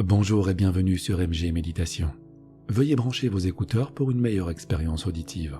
Bonjour et bienvenue sur MG Méditation. Veuillez brancher vos écouteurs pour une meilleure expérience auditive.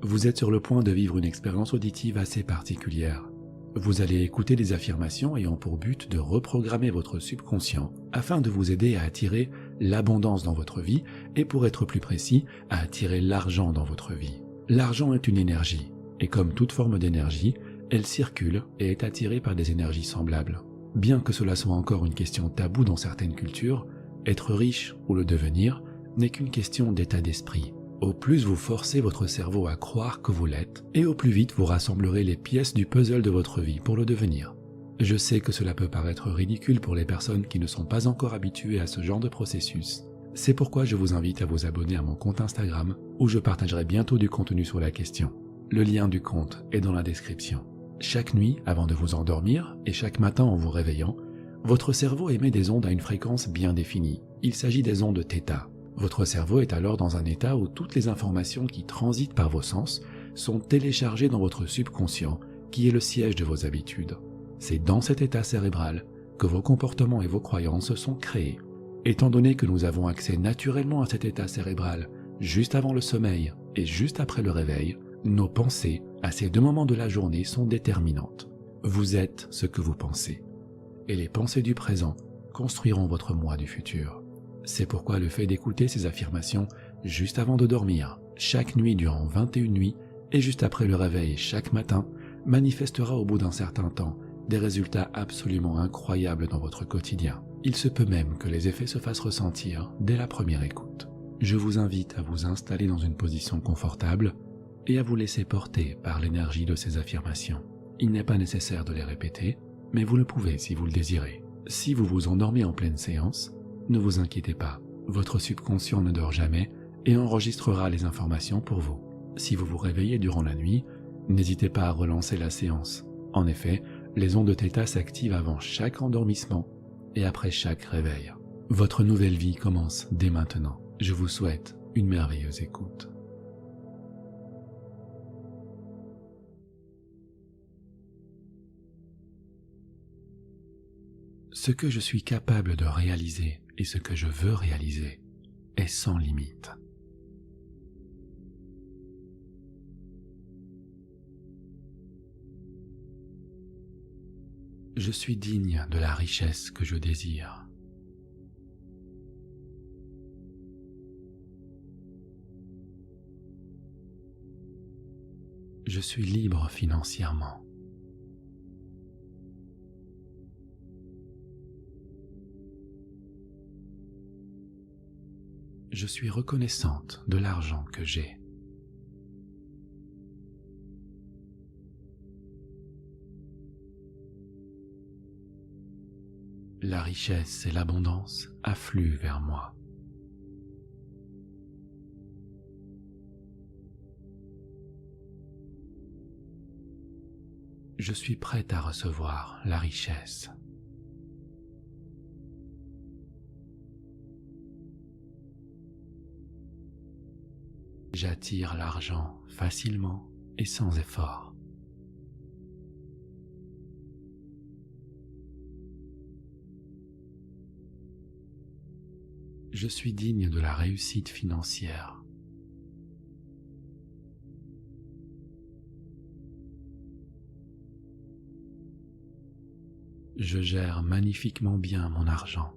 Vous êtes sur le point de vivre une expérience auditive assez particulière. Vous allez écouter des affirmations ayant pour but de reprogrammer votre subconscient afin de vous aider à attirer l'abondance dans votre vie et, pour être plus précis, à attirer l'argent dans votre vie. L'argent est une énergie et, comme toute forme d'énergie, elle circule et est attirée par des énergies semblables. Bien que cela soit encore une question taboue dans certaines cultures, être riche ou le devenir n'est qu'une question d'état d'esprit. Au plus vous forcez votre cerveau à croire que vous l'êtes, et au plus vite vous rassemblerez les pièces du puzzle de votre vie pour le devenir. Je sais que cela peut paraître ridicule pour les personnes qui ne sont pas encore habituées à ce genre de processus. C'est pourquoi je vous invite à vous abonner à mon compte Instagram, où je partagerai bientôt du contenu sur la question. Le lien du compte est dans la description. Chaque nuit, avant de vous endormir, et chaque matin en vous réveillant, votre cerveau émet des ondes à une fréquence bien définie. Il s'agit des ondes θ. Votre cerveau est alors dans un état où toutes les informations qui transitent par vos sens sont téléchargées dans votre subconscient, qui est le siège de vos habitudes. C'est dans cet état cérébral que vos comportements et vos croyances sont créés. Étant donné que nous avons accès naturellement à cet état cérébral juste avant le sommeil et juste après le réveil, nos pensées, à ces deux moments de la journée, sont déterminantes. Vous êtes ce que vous pensez. Et les pensées du présent construiront votre moi du futur. C'est pourquoi le fait d'écouter ces affirmations juste avant de dormir, chaque nuit durant 21 nuits, et juste après le réveil chaque matin, manifestera au bout d'un certain temps des résultats absolument incroyables dans votre quotidien. Il se peut même que les effets se fassent ressentir dès la première écoute. Je vous invite à vous installer dans une position confortable et à vous laisser porter par l'énergie de ces affirmations. Il n'est pas nécessaire de les répéter, mais vous le pouvez si vous le désirez. Si vous vous endormez en pleine séance, ne vous inquiétez pas, votre subconscient ne dort jamais et enregistrera les informations pour vous. Si vous vous réveillez durant la nuit, n'hésitez pas à relancer la séance. En effet, les ondes θ s'activent avant chaque endormissement et après chaque réveil. Votre nouvelle vie commence dès maintenant. Je vous souhaite une merveilleuse écoute. Ce que je suis capable de réaliser et ce que je veux réaliser est sans limite. Je suis digne de la richesse que je désire. Je suis libre financièrement. Je suis reconnaissante de l'argent que j'ai. La richesse et l'abondance affluent vers moi. Je suis prête à recevoir la richesse. J'attire l'argent facilement et sans effort. Je suis digne de la réussite financière. Je gère magnifiquement bien mon argent.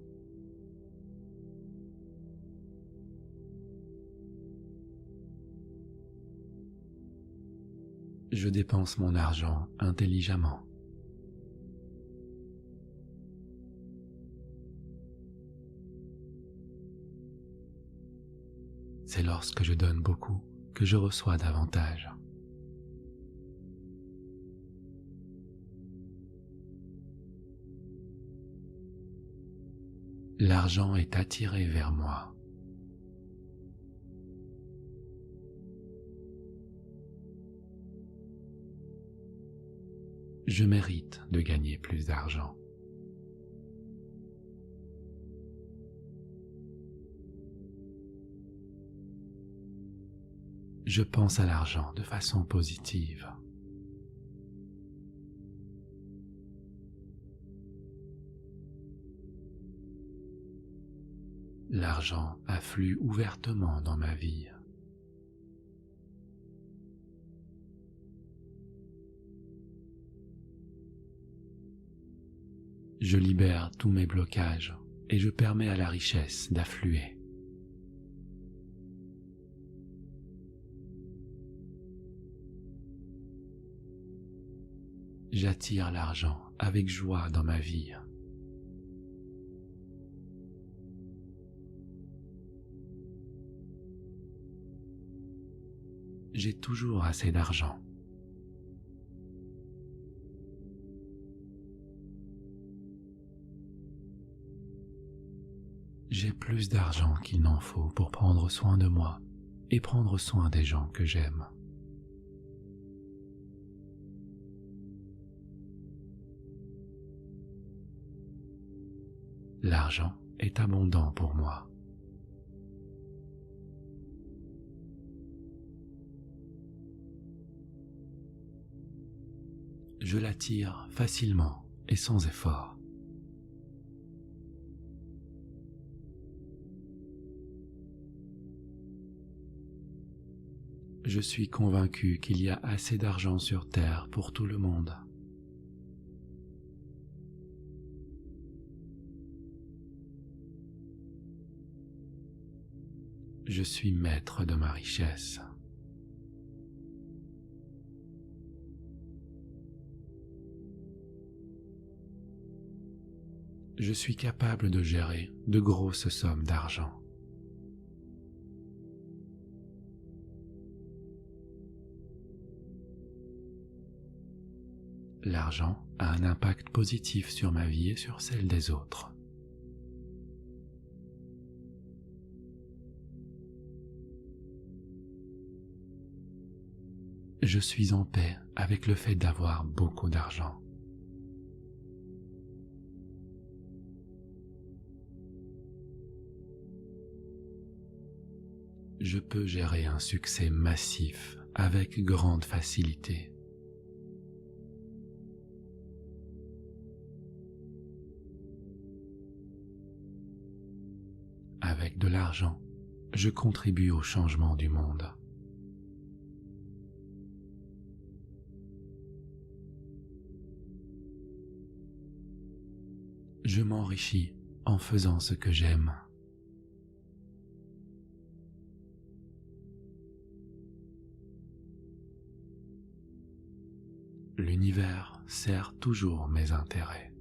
Je dépense mon argent intelligemment. C'est lorsque je donne beaucoup que je reçois davantage. L'argent est attiré vers moi. Je mérite de gagner plus d'argent. Je pense à l'argent de façon positive. L'argent afflue ouvertement dans ma vie. Je libère tous mes blocages et je permets à la richesse d'affluer. J'attire l'argent avec joie dans ma vie. J'ai toujours assez d'argent. J'ai plus d'argent qu'il n'en faut pour prendre soin de moi et prendre soin des gens que j'aime. L'argent est abondant pour moi. Je l'attire facilement et sans effort. Je suis convaincu qu'il y a assez d'argent sur Terre pour tout le monde. Je suis maître de ma richesse. Je suis capable de gérer de grosses sommes d'argent. L'argent a un impact positif sur ma vie et sur celle des autres. Je suis en paix avec le fait d'avoir beaucoup d'argent. Je peux gérer un succès massif avec grande facilité. Avec de l'argent, je contribue au changement du monde. Je m'enrichis en faisant ce que j'aime. L'univers sert toujours mes intérêts.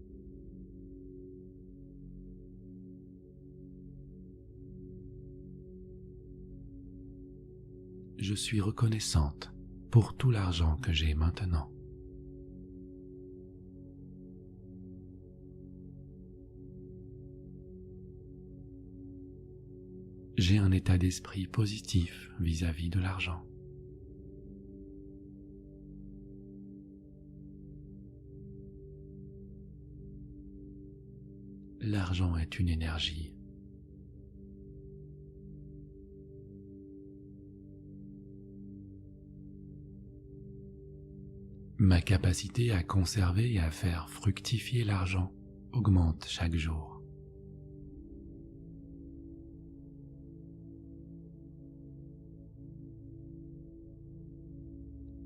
Je suis reconnaissante pour tout l'argent que j'ai maintenant. J'ai un état d'esprit positif vis-à-vis de l'argent. L'argent est une énergie. Ma capacité à conserver et à faire fructifier l'argent augmente chaque jour.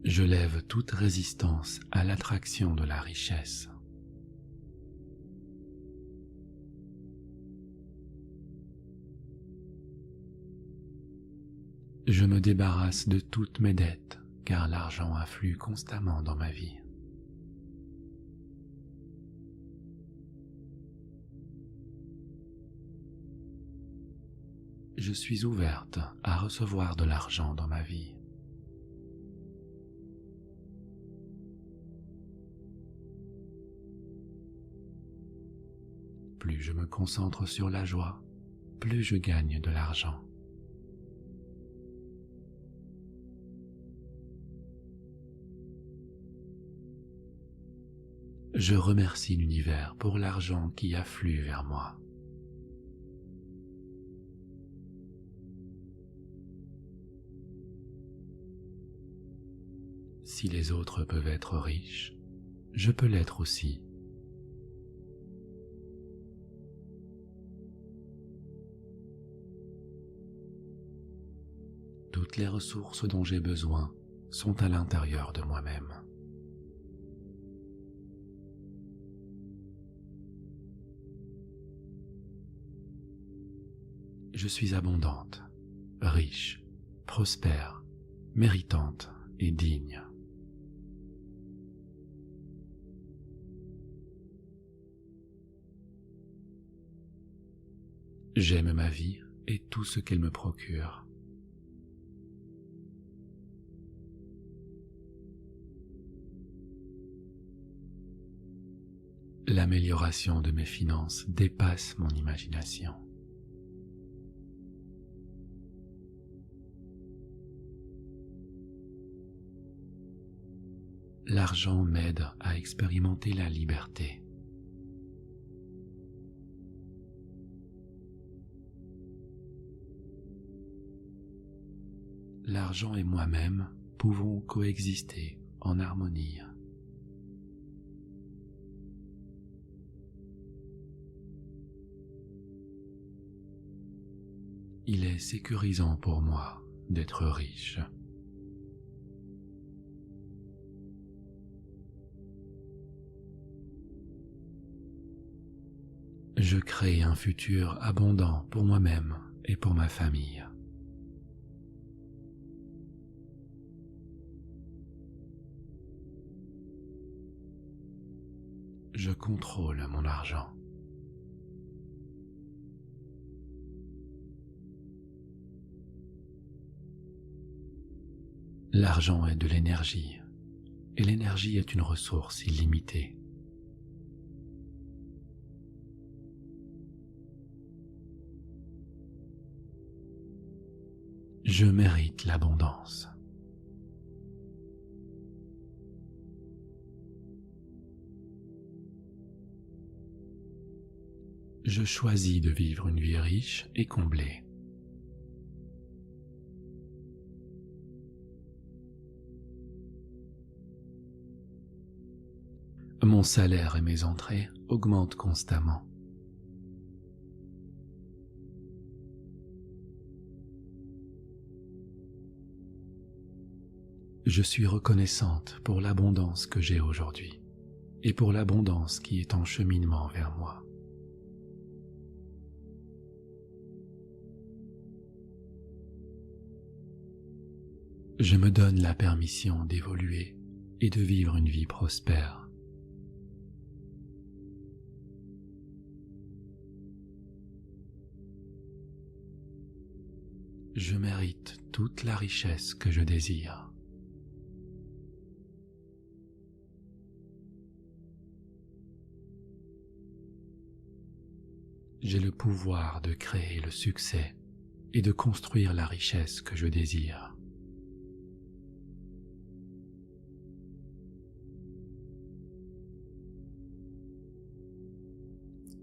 Je lève toute résistance à l'attraction de la richesse. Je me débarrasse de toutes mes dettes, car l'argent afflue constamment dans ma vie. Je suis ouverte à recevoir de l'argent dans ma vie. Plus je me concentre sur la joie, plus je gagne de l'argent. Je remercie l'univers pour l'argent qui afflue vers moi. Si les autres peuvent être riches, je peux l'être aussi. les ressources dont j'ai besoin sont à l'intérieur de moi-même. Je suis abondante, riche, prospère, méritante et digne. J'aime ma vie et tout ce qu'elle me procure. L'amélioration de mes finances dépasse mon imagination. L'argent m'aide à expérimenter la liberté. L'argent et moi-même pouvons coexister en harmonie. Il est sécurisant pour moi d'être riche. Je crée un futur abondant pour moi-même et pour ma famille. Je contrôle mon argent. L'argent est de l'énergie, et l'énergie est une ressource illimitée. Je mérite l'abondance. Je choisis de vivre une vie riche et comblée. Mon salaire et mes entrées augmentent constamment. Je suis reconnaissante pour l'abondance que j'ai aujourd'hui et pour l'abondance qui est en cheminement vers moi. Je me donne la permission d'évoluer et de vivre une vie prospère. Je mérite toute la richesse que je désire. J'ai le pouvoir de créer le succès et de construire la richesse que je désire.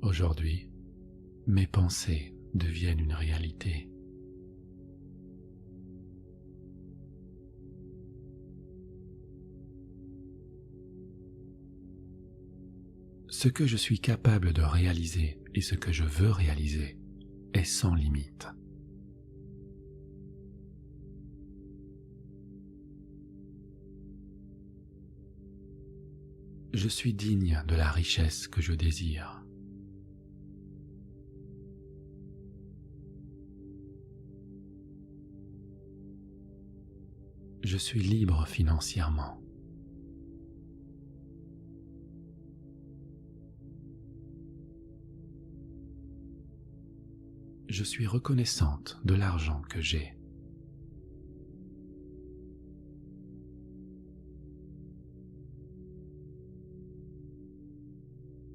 Aujourd'hui, mes pensées deviennent une réalité. Ce que je suis capable de réaliser et ce que je veux réaliser est sans limite. Je suis digne de la richesse que je désire. Je suis libre financièrement. Je suis reconnaissante de l'argent que j'ai.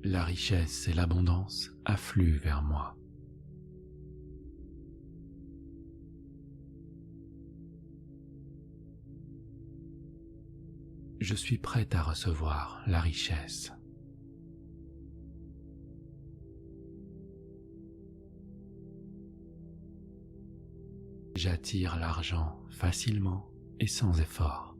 La richesse et l'abondance affluent vers moi. Je suis prête à recevoir la richesse. J'attire l'argent facilement et sans effort.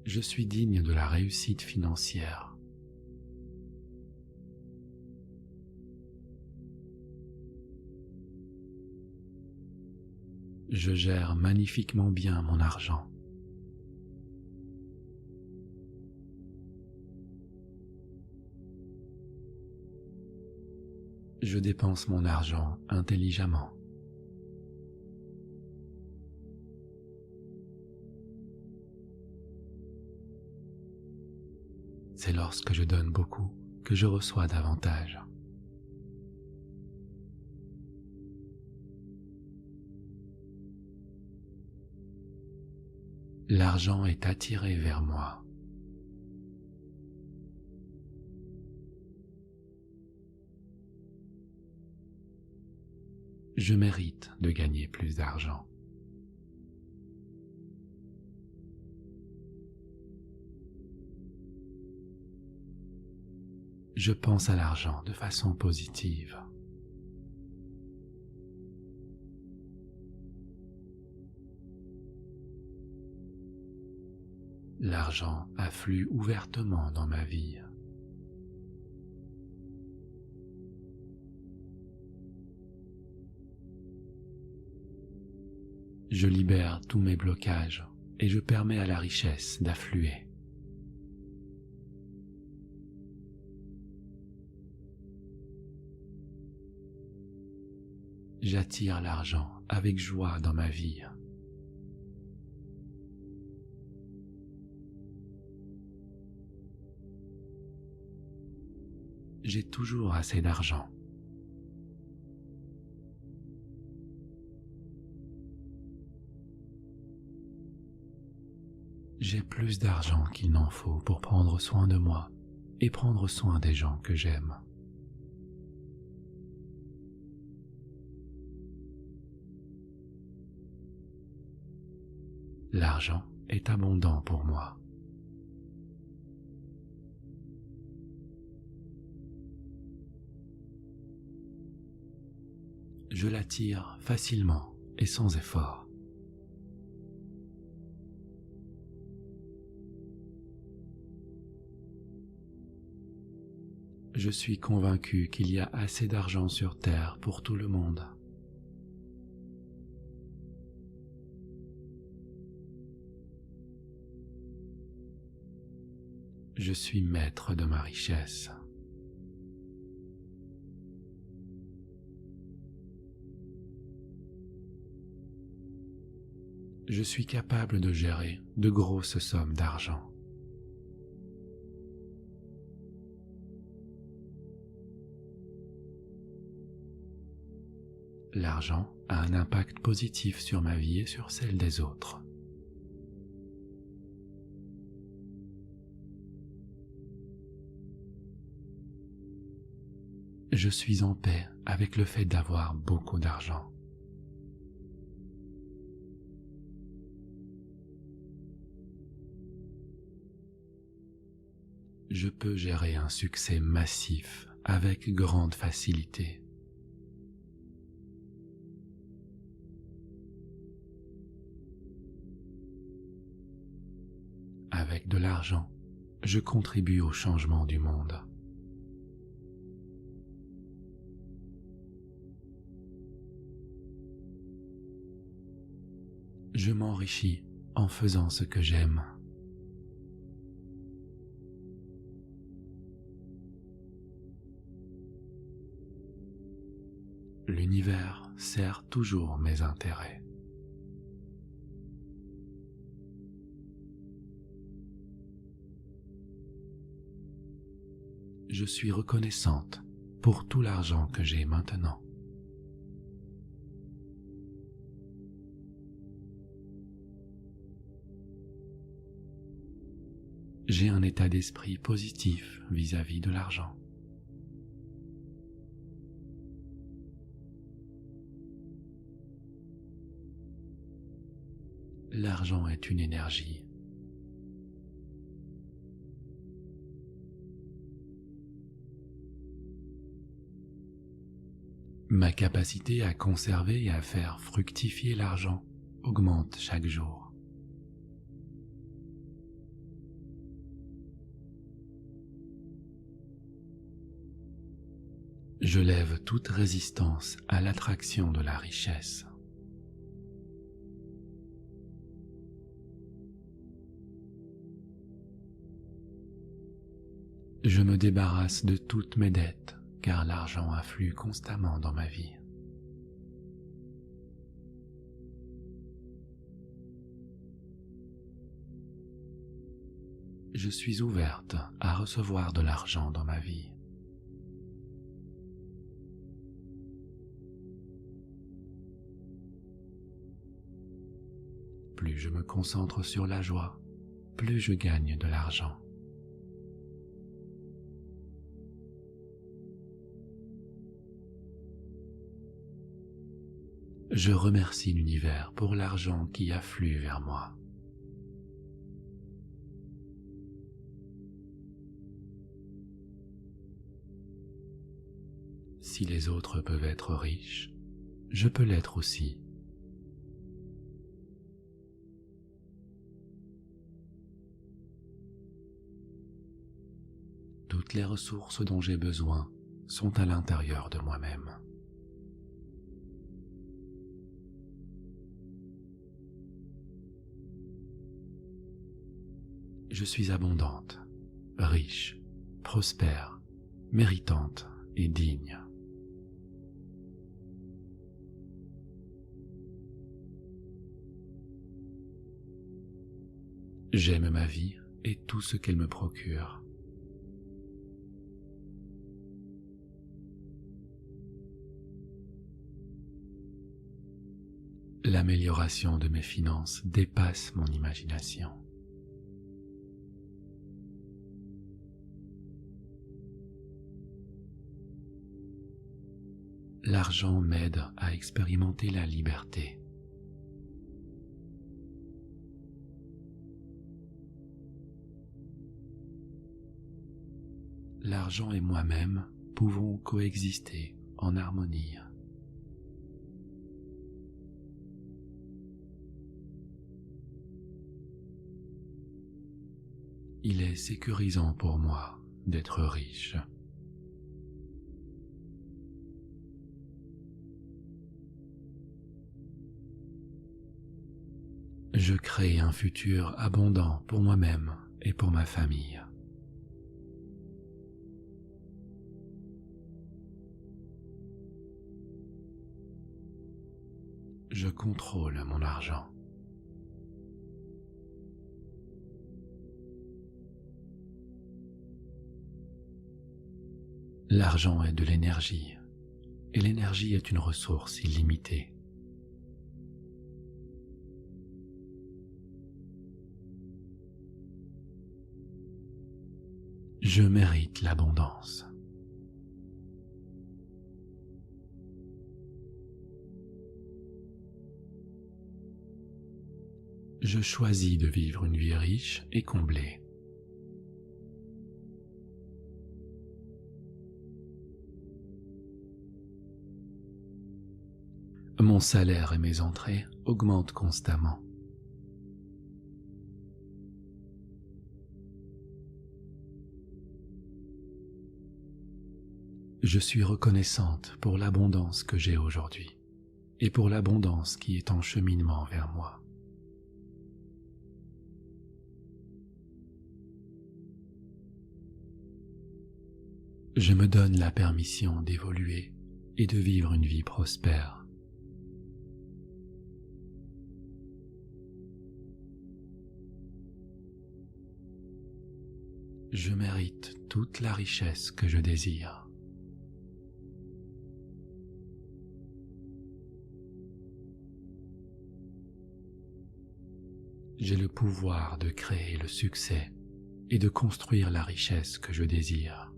Je suis digne de la réussite financière. Je gère magnifiquement bien mon argent. Je dépense mon argent intelligemment. C'est lorsque je donne beaucoup que je reçois davantage. L'argent est attiré vers moi. Je mérite de gagner plus d'argent. Je pense à l'argent de façon positive. L'argent afflue ouvertement dans ma vie. Je libère tous mes blocages et je permets à la richesse d'affluer. J'attire l'argent avec joie dans ma vie. J'ai toujours assez d'argent. J'ai plus d'argent qu'il n'en faut pour prendre soin de moi et prendre soin des gens que j'aime. L'argent est abondant pour moi. Je l'attire facilement et sans effort. Je suis convaincu qu'il y a assez d'argent sur Terre pour tout le monde. Je suis maître de ma richesse. Je suis capable de gérer de grosses sommes d'argent. L'argent a un impact positif sur ma vie et sur celle des autres. Je suis en paix avec le fait d'avoir beaucoup d'argent. Je peux gérer un succès massif avec grande facilité. Avec de l'argent, je contribue au changement du monde. Je m'enrichis en faisant ce que j'aime. L'univers sert toujours mes intérêts. Je suis reconnaissante pour tout l'argent que j'ai maintenant. J'ai un état d'esprit positif vis-à-vis de l'argent. L'argent est une énergie. Ma capacité à conserver et à faire fructifier l'argent augmente chaque jour. Je lève toute résistance à l'attraction de la richesse. Je me débarrasse de toutes mes dettes, car l'argent afflue constamment dans ma vie. Je suis ouverte à recevoir de l'argent dans ma vie. Plus je me concentre sur la joie, plus je gagne de l'argent. Je remercie l'univers pour l'argent qui afflue vers moi. Si les autres peuvent être riches, je peux l'être aussi. Toutes les ressources dont j'ai besoin sont à l'intérieur de moi-même. Je suis abondante, riche, prospère, méritante et digne. J'aime ma vie et tout ce qu'elle me procure. L'amélioration de mes finances dépasse mon imagination. L'argent m'aide à expérimenter la liberté. L'argent et moi-même pouvons coexister en harmonie. Il est sécurisant pour moi d'être riche. Je crée un futur abondant pour moi-même et pour ma famille. Je contrôle mon argent. L'argent est de l'énergie, et l'énergie est une ressource illimitée. Je mérite l'abondance. Je choisis de vivre une vie riche et comblée. Mon salaire et mes entrées augmentent constamment. Je suis reconnaissante pour l'abondance que j'ai aujourd'hui et pour l'abondance qui est en cheminement vers moi. Je me donne la permission d'évoluer et de vivre une vie prospère. Je mérite toute la richesse que je désire. J'ai le pouvoir de créer le succès et de construire la richesse que je désire.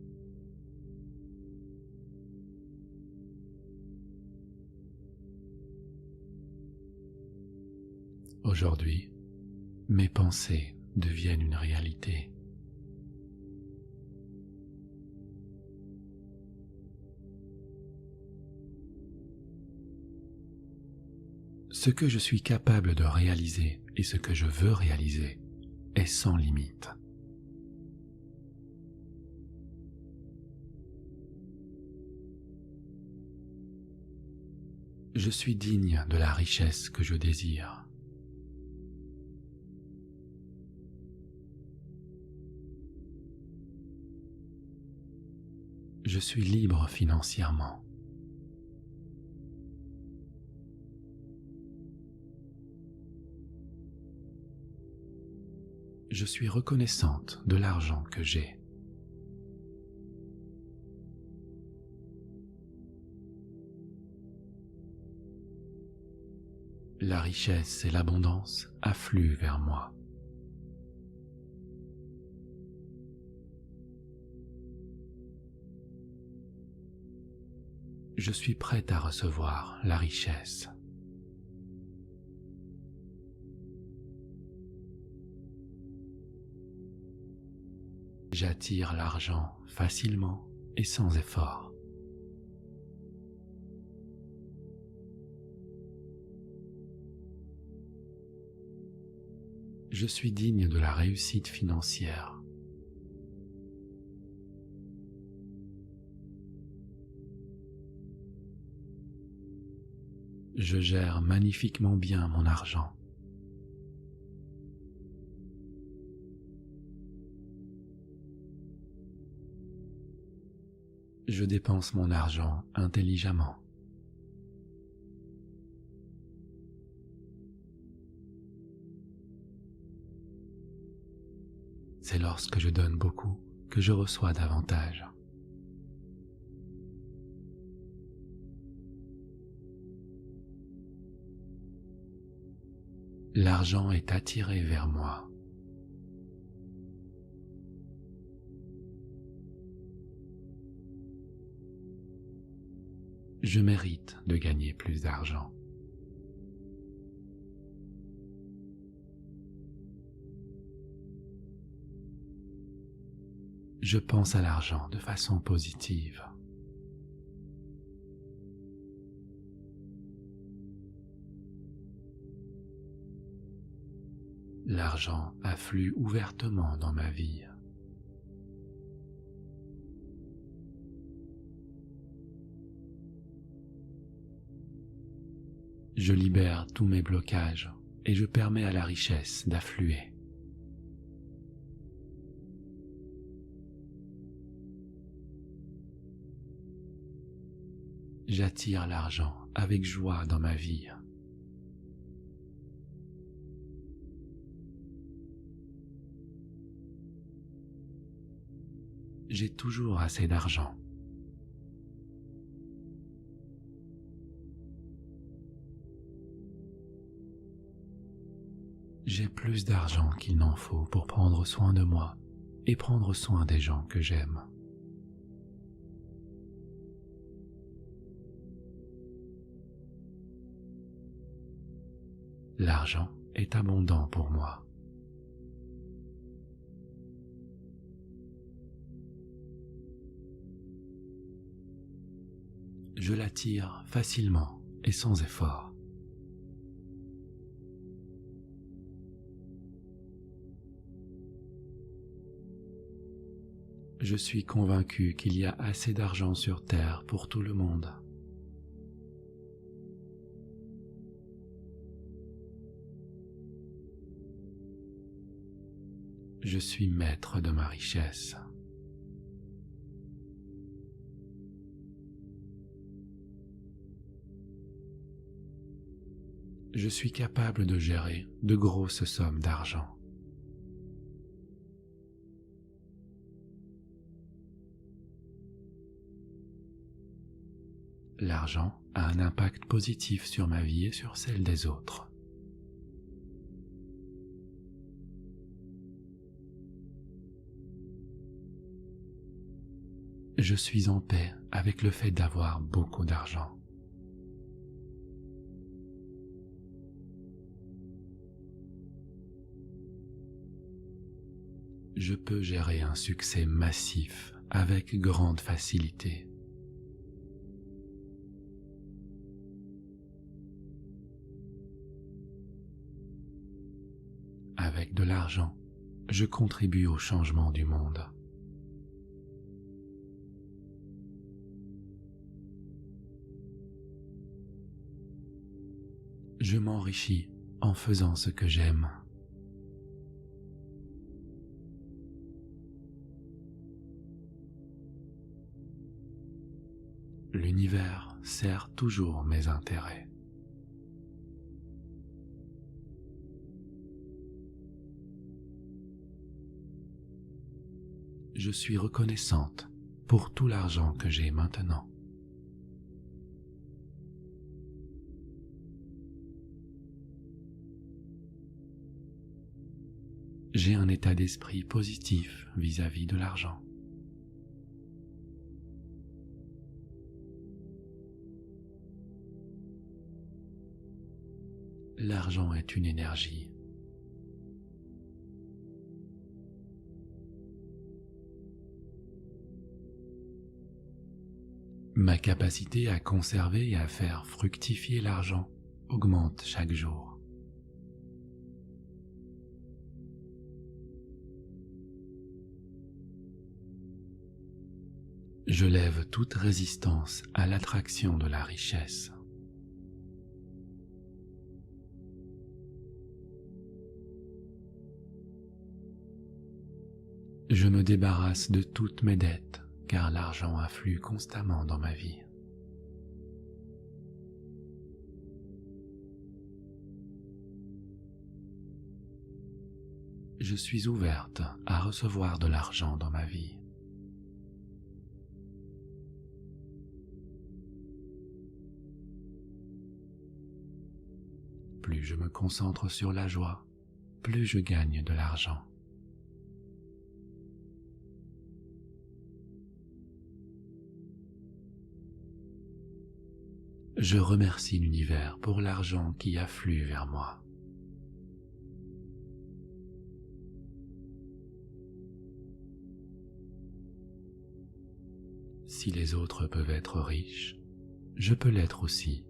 Aujourd'hui, mes pensées deviennent une réalité. Ce que je suis capable de réaliser et ce que je veux réaliser est sans limite. Je suis digne de la richesse que je désire. Je suis libre financièrement. Je suis reconnaissante de l'argent que j'ai. La richesse et l'abondance affluent vers moi. Je suis prête à recevoir la richesse. J'attire l'argent facilement et sans effort. Je suis digne de la réussite financière. Je gère magnifiquement bien mon argent. Je dépense mon argent intelligemment. C'est lorsque je donne beaucoup que je reçois davantage. L'argent est attiré vers moi. Je mérite de gagner plus d'argent. Je pense à l'argent de façon positive. L'argent afflue ouvertement dans ma vie. Je libère tous mes blocages et je permets à la richesse d'affluer. J'attire l'argent avec joie dans ma vie. J'ai toujours assez d'argent. J'ai plus d'argent qu'il n'en faut pour prendre soin de moi et prendre soin des gens que j'aime. L'argent est abondant pour moi. Je l'attire facilement et sans effort. Je suis convaincu qu'il y a assez d'argent sur Terre pour tout le monde. Je suis maître de ma richesse. Je suis capable de gérer de grosses sommes d'argent. L'argent a un impact positif sur ma vie et sur celle des autres. Je suis en paix avec le fait d'avoir beaucoup d'argent. Je peux gérer un succès massif avec grande facilité. Avec de l'argent, je contribue au changement du monde. Je m'enrichis en faisant ce que j'aime. L'univers sert toujours mes intérêts. Je suis reconnaissante pour tout l'argent que j'ai maintenant. J'ai un état d'esprit positif vis-à-vis de l'argent. L'argent est une énergie. Ma capacité à conserver et à faire fructifier l'argent augmente chaque jour. Je lève toute résistance à l'attraction de la richesse. Je me débarrasse de toutes mes dettes, car l'argent afflue constamment dans ma vie. Je suis ouverte à recevoir de l'argent dans ma vie. Plus je me concentre sur la joie, plus je gagne de l'argent. Je remercie l'univers pour l'argent qui afflue vers moi. Si les autres peuvent être riches, je peux l'être aussi.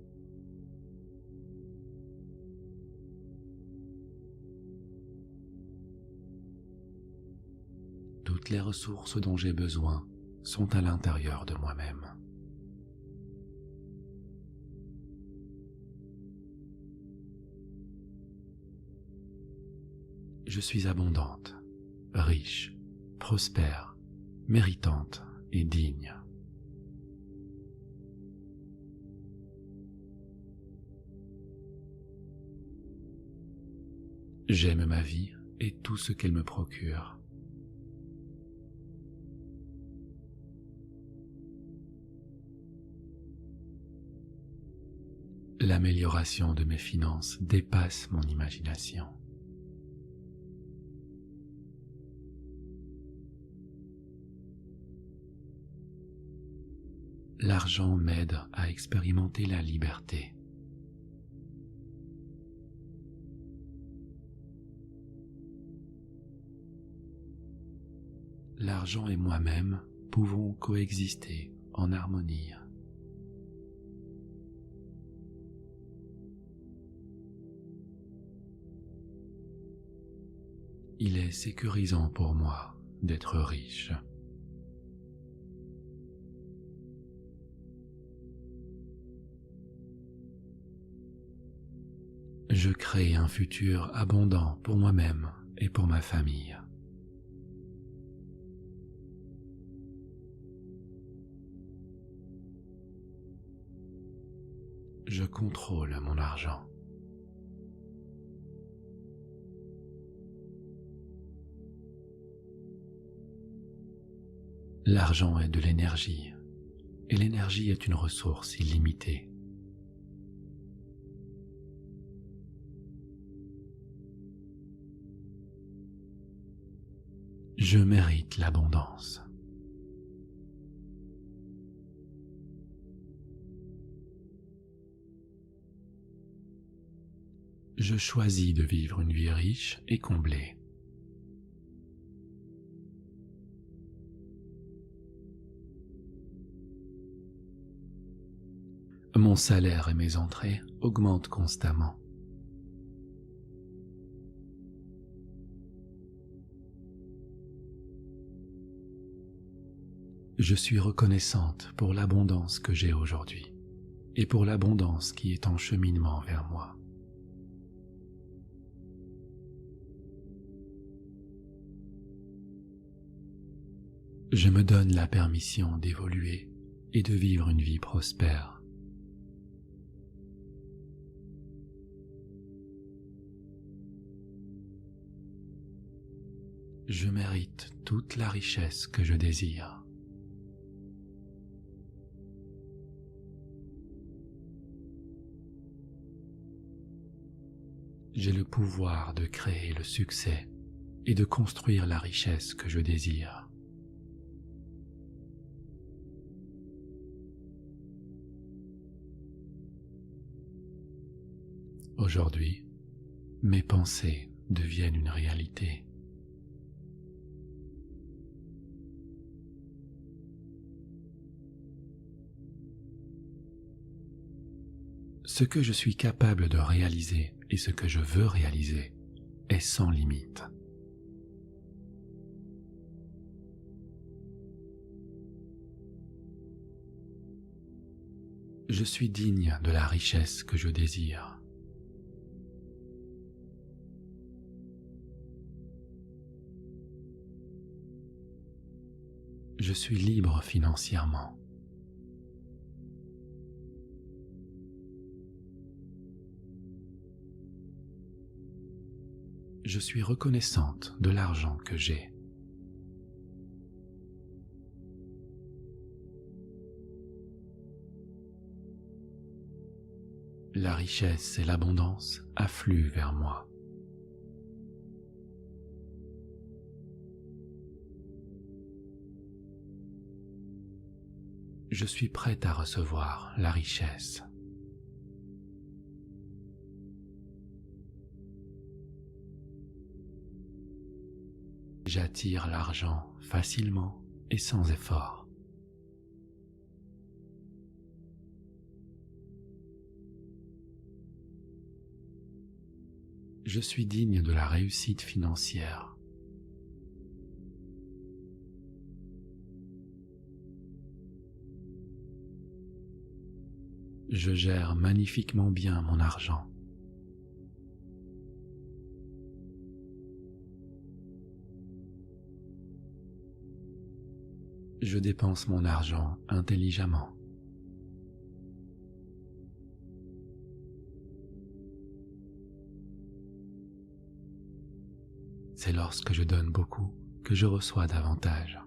Toutes les ressources dont j'ai besoin sont à l'intérieur de moi-même. Je suis abondante, riche, prospère, méritante et digne. J'aime ma vie et tout ce qu'elle me procure. L'amélioration de mes finances dépasse mon imagination. L'argent m'aide à expérimenter la liberté. L'argent et moi-même pouvons coexister en harmonie. Il est sécurisant pour moi d'être riche. Je crée un futur abondant pour moi-même et pour ma famille. Je contrôle mon argent. L'argent est de l'énergie, et l'énergie est une ressource illimitée. Je mérite l'abondance. Je choisis de vivre une vie riche et comblée. Mon salaire et mes entrées augmentent constamment. Je suis reconnaissante pour l'abondance que j'ai aujourd'hui et pour l'abondance qui est en cheminement vers moi. Je me donne la permission d'évoluer et de vivre une vie prospère. Je mérite toute la richesse que je désire. J'ai le pouvoir de créer le succès et de construire la richesse que je désire. Aujourd'hui, mes pensées deviennent une réalité. Ce que je suis capable de réaliser et ce que je veux réaliser est sans limite. Je suis digne de la richesse que je désire. Je suis libre financièrement. Je suis reconnaissante de l'argent que j'ai. La richesse et l'abondance affluent vers moi. Je suis prête à recevoir la richesse. J'attire l'argent facilement et sans effort. Je suis digne de la réussite financière. Je gère magnifiquement bien mon argent. Je dépense mon argent intelligemment. C'est lorsque je donne beaucoup que je reçois davantage.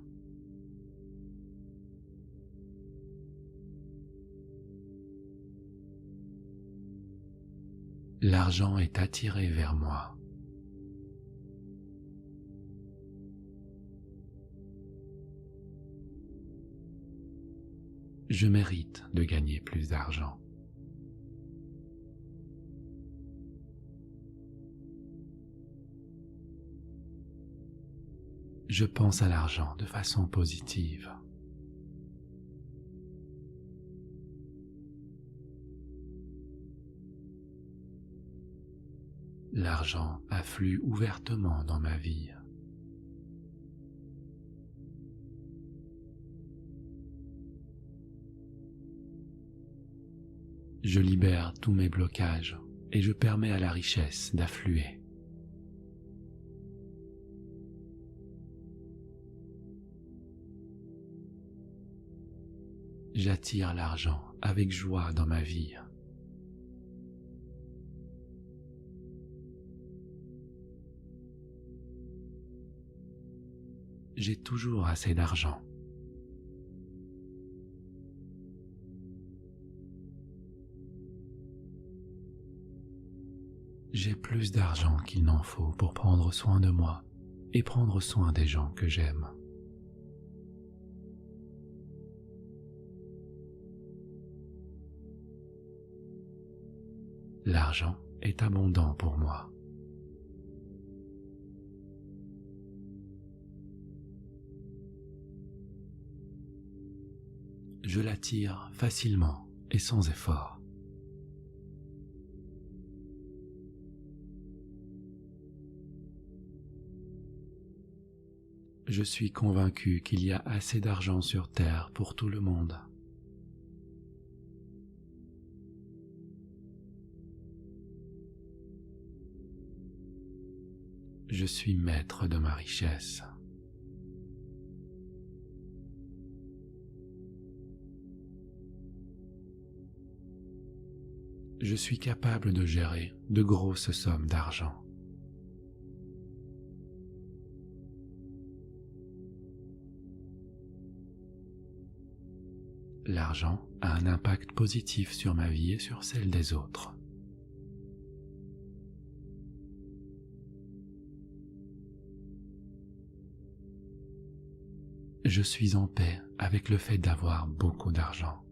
L'argent est attiré vers moi. Je mérite de gagner plus d'argent. Je pense à l'argent de façon positive. L'argent afflue ouvertement dans ma vie. Je libère tous mes blocages et je permets à la richesse d'affluer. J'attire l'argent avec joie dans ma vie. J'ai toujours assez d'argent. J'ai plus d'argent qu'il n'en faut pour prendre soin de moi et prendre soin des gens que j'aime. L'argent est abondant pour moi. Je l'attire facilement et sans effort. Je suis convaincu qu'il y a assez d'argent sur Terre pour tout le monde. Je suis maître de ma richesse. Je suis capable de gérer de grosses sommes d'argent. L'argent a un impact positif sur ma vie et sur celle des autres. Je suis en paix avec le fait d'avoir beaucoup d'argent.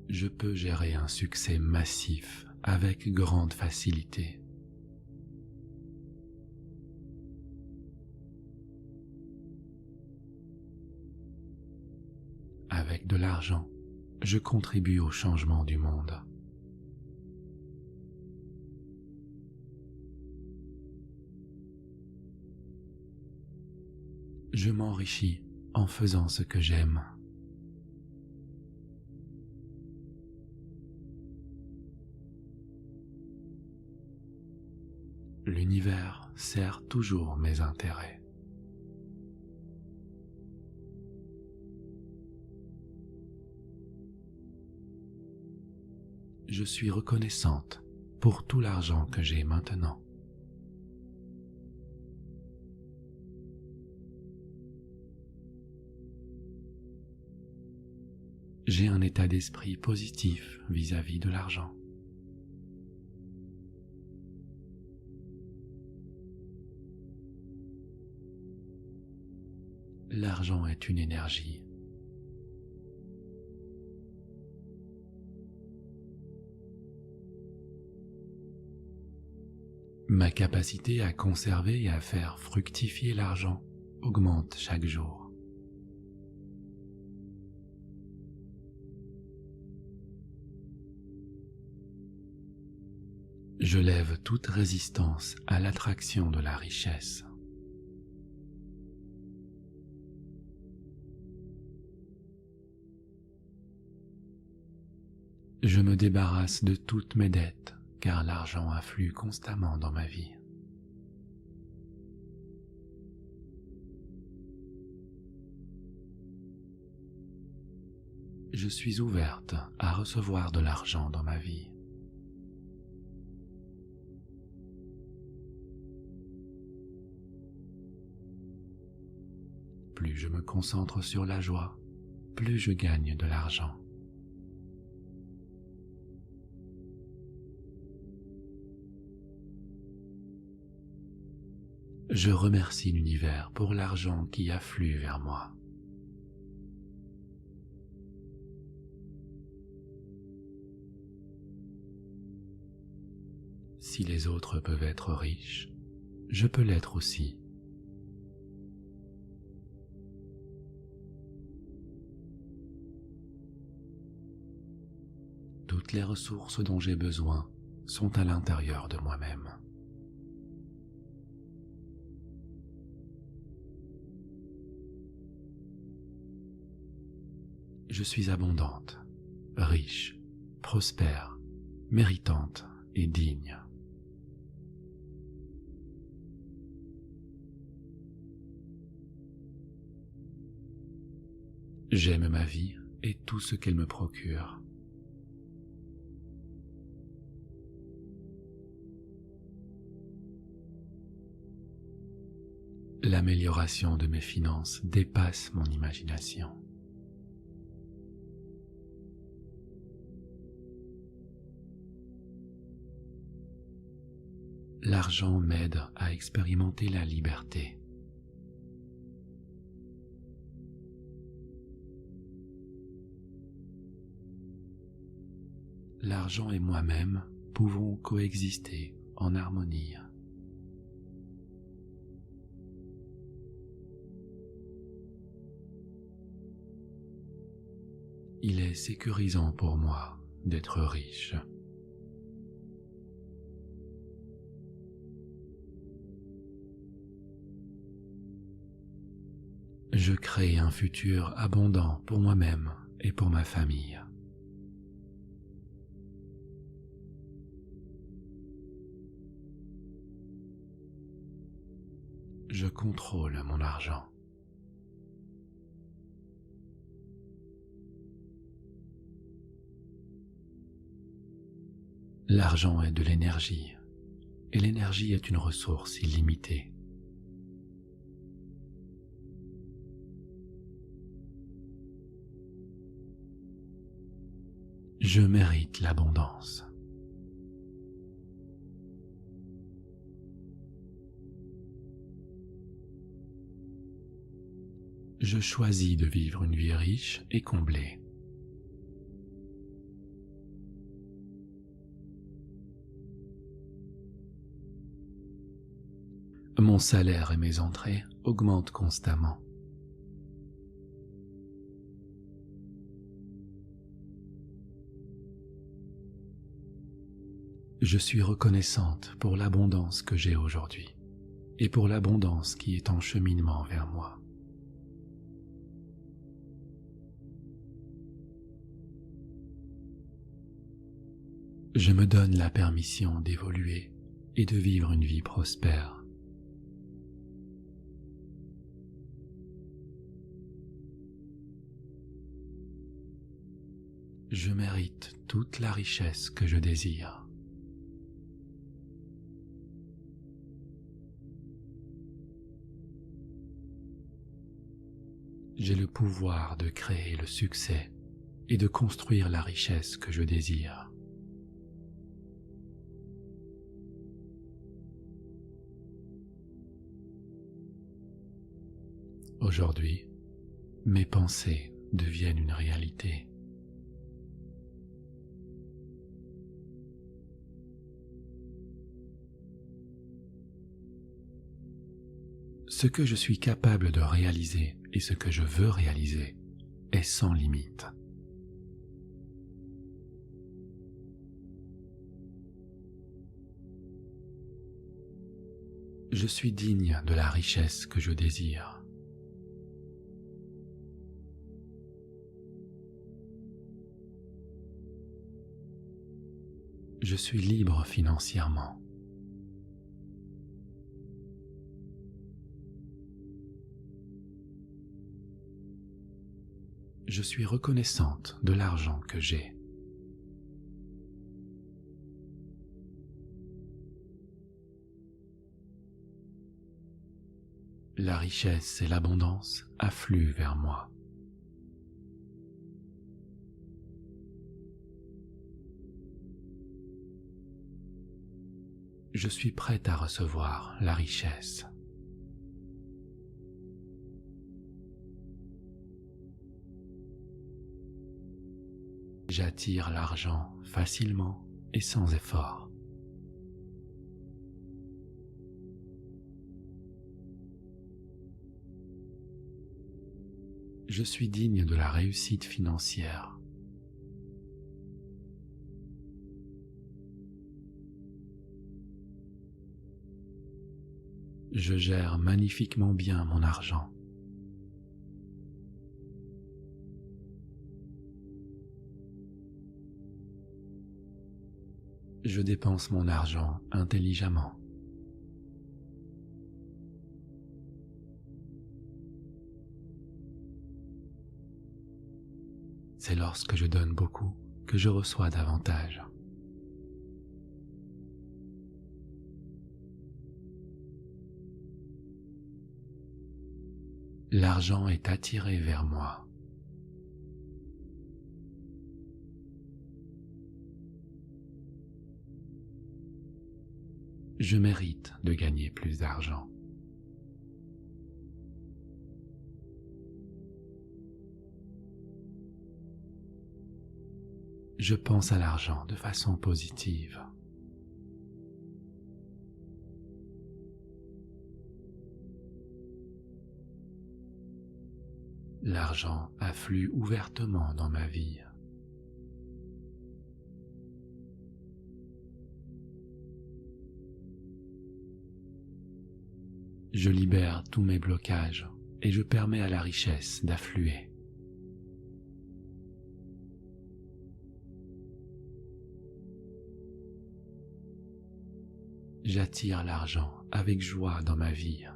Je peux gérer un succès massif avec grande facilité. Avec de l'argent, je contribue au changement du monde. Je m'enrichis en faisant ce que j'aime. L'univers sert toujours mes intérêts. Je suis reconnaissante pour tout l'argent que j'ai maintenant. J'ai un état d'esprit positif vis-à-vis de l'argent. L'argent est une énergie. Ma capacité à conserver et à faire fructifier l'argent augmente chaque jour. Je lève toute résistance à l'attraction de la richesse. Je me débarrasse de toutes mes dettes, car l'argent afflue constamment dans ma vie. Je suis ouverte à recevoir de l'argent dans ma vie. Plus je me concentre sur la joie, plus je gagne de l'argent. Je remercie l'univers pour l'argent qui afflue vers moi. Si les autres peuvent être riches, je peux l'être aussi. Toutes les ressources dont j'ai besoin sont à l'intérieur de moi-même. Je suis abondante, riche, prospère, méritante et digne. J'aime ma vie et tout ce qu'elle me procure. L'amélioration de mes finances dépasse mon imagination. L'argent m'aide à expérimenter la liberté. L'argent et moi-même pouvons coexister en harmonie. Il est sécurisant pour moi d'être riche. Je crée un futur abondant pour moi-même et pour ma famille. Je contrôle mon argent. L'argent est de l'énergie, et l'énergie est une ressource illimitée. Je mérite l'abondance. Je choisis de vivre une vie riche et comblée. Mon salaire et mes entrées augmentent constamment. Je suis reconnaissante pour l'abondance que j'ai aujourd'hui et pour l'abondance qui est en cheminement vers moi. Je me donne la permission d'évoluer et de vivre une vie prospère. Je mérite toute la richesse que je désire. J'ai le pouvoir de créer le succès et de construire la richesse que je désire. Aujourd'hui, mes pensées deviennent une réalité. Ce que je suis capable de réaliser et ce que je veux réaliser est sans limite. Je suis digne de la richesse que je désire. Je suis libre financièrement. Je suis reconnaissante de l'argent que j'ai. La richesse et l'abondance affluent vers moi. Je suis prête à recevoir la richesse. J'attire l'argent facilement et sans effort. Je suis digne de la réussite financière. Je gère magnifiquement bien mon argent. Je dépense mon argent intelligemment. C'est lorsque je donne beaucoup que je reçois davantage. L'argent est attiré vers moi. Je mérite de gagner plus d'argent. Je pense à l'argent de façon positive. L'argent afflue ouvertement dans ma vie. Je libère tous mes blocages et je permets à la richesse d'affluer. J'attire l'argent avec joie dans ma vie.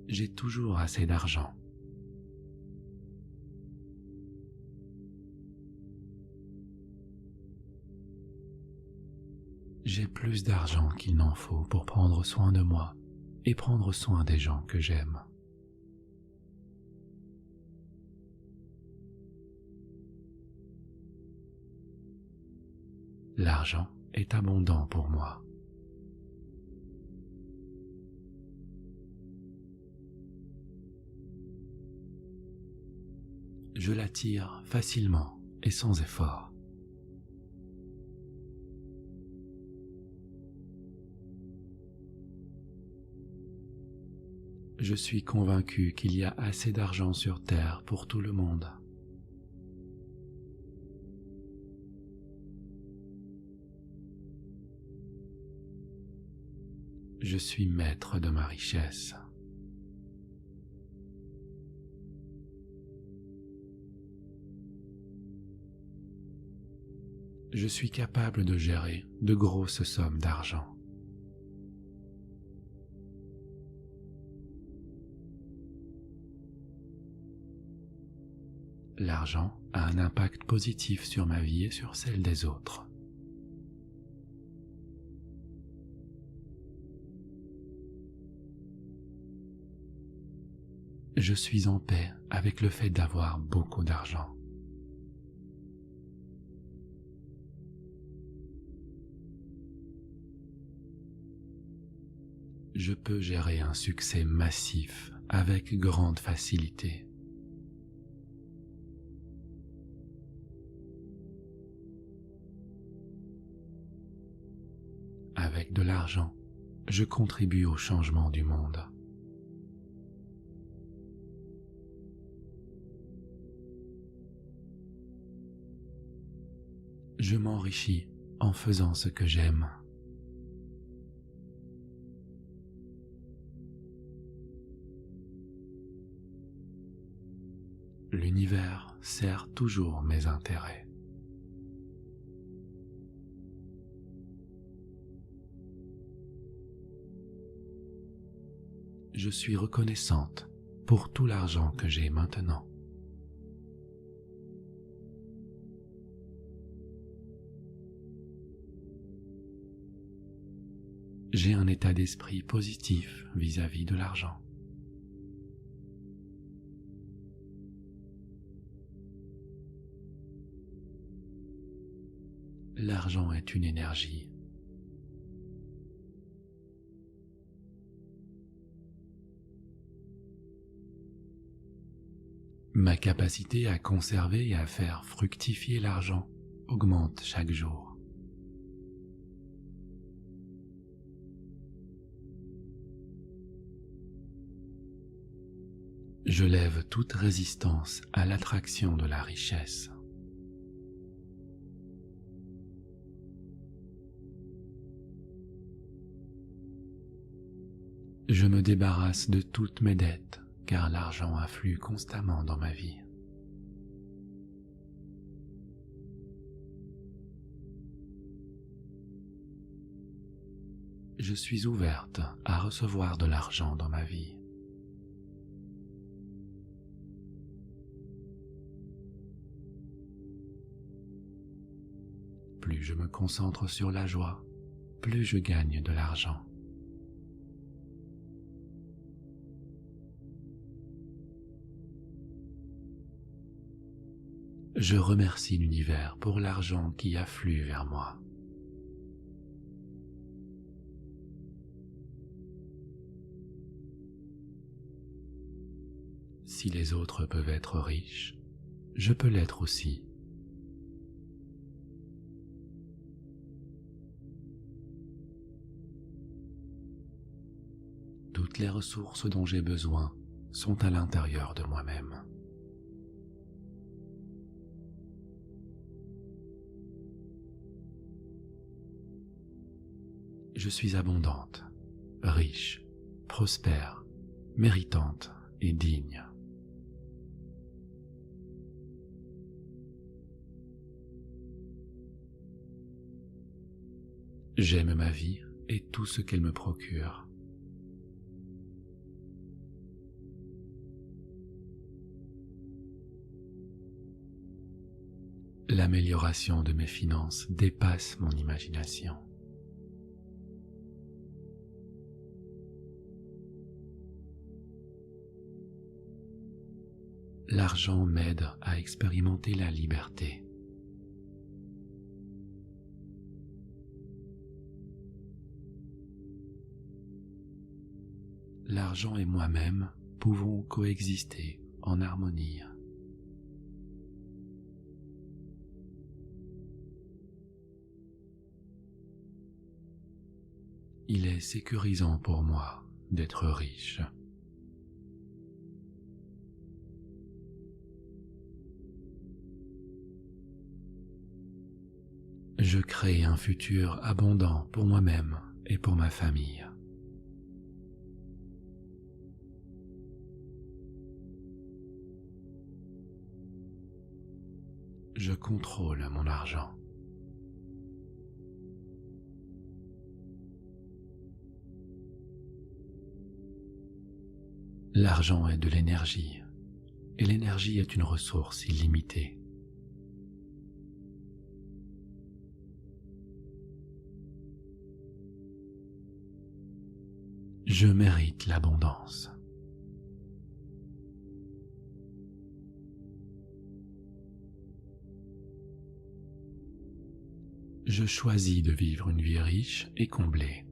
J'ai toujours assez d'argent J'ai plus d'argent qu'il n'en faut pour prendre soin de moi et prendre soin des gens que j'aime. L'argent est abondant pour moi. Je l'attire facilement et sans effort. Je suis convaincu qu'il y a assez d'argent sur Terre pour tout le monde. Je suis maître de ma richesse. Je suis capable de gérer de grosses sommes d'argent. L'argent a un impact positif sur ma vie et sur celle des autres. Je suis en paix avec le fait d'avoir beaucoup d'argent. Je peux gérer un succès massif avec grande facilité. Avec de l'argent, je contribue au changement du monde. Je m'enrichis en faisant ce que j'aime. L'univers sert toujours mes intérêts. Je suis reconnaissante pour tout l'argent que j'ai maintenant. J'ai un état d'esprit positif vis-à-vis de l'argent. L'argent est une énergie. Ma capacité à conserver et à faire fructifier l'argent augmente chaque jour. Je lève toute résistance à l'attraction de la richesse. Je me débarrasse de toutes mes dettes, car l'argent afflue constamment dans ma vie. Je suis ouverte à recevoir de l'argent dans ma vie. Plus je me concentre sur la joie, plus je gagne de l'argent. Je remercie l'univers pour l'argent qui afflue vers moi. Si les autres peuvent être riches, je peux l'être aussi. Toutes les ressources dont j'ai besoin sont à l'intérieur de moi-même. Je suis abondante, riche, prospère, méritante et digne. J'aime ma vie et tout ce qu'elle me procure. L'amélioration de mes finances dépasse mon imagination. L'argent m'aide à expérimenter la liberté. L'argent et moi-même pouvons coexister en harmonie. Il est sécurisant pour moi d'être riche. Je crée un futur abondant pour moi-même et pour ma famille. Je contrôle mon argent. L'argent est de l'énergie, et l'énergie est une ressource illimitée. Je mérite l'abondance. Je choisis de vivre une vie riche et comblée.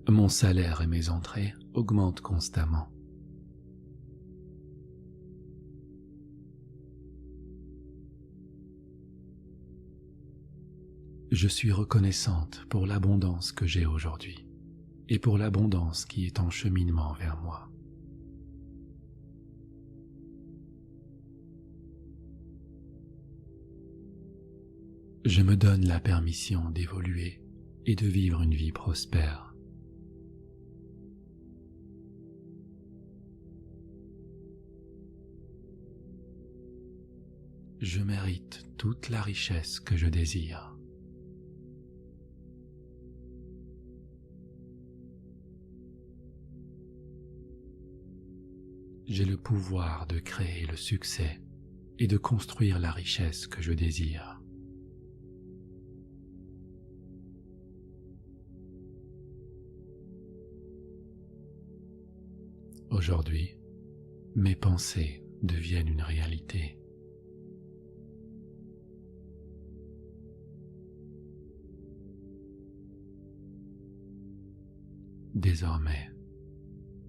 Mon salaire et mes entrées augmentent constamment. Je suis reconnaissante pour l'abondance que j'ai aujourd'hui et pour l'abondance qui est en cheminement vers moi. Je me donne la permission d'évoluer et de vivre une vie prospère. Je mérite toute la richesse que je désire. J'ai le pouvoir de créer le succès et de construire la richesse que je désire. Aujourd'hui, mes pensées deviennent une réalité. Désormais,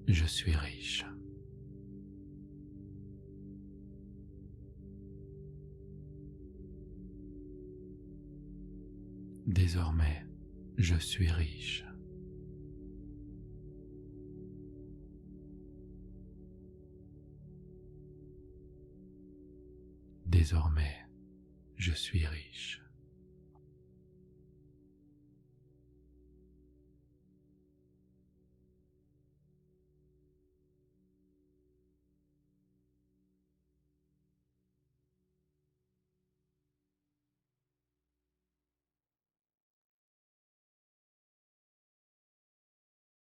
je suis riche. Désormais, je suis riche. Désormais, je suis riche.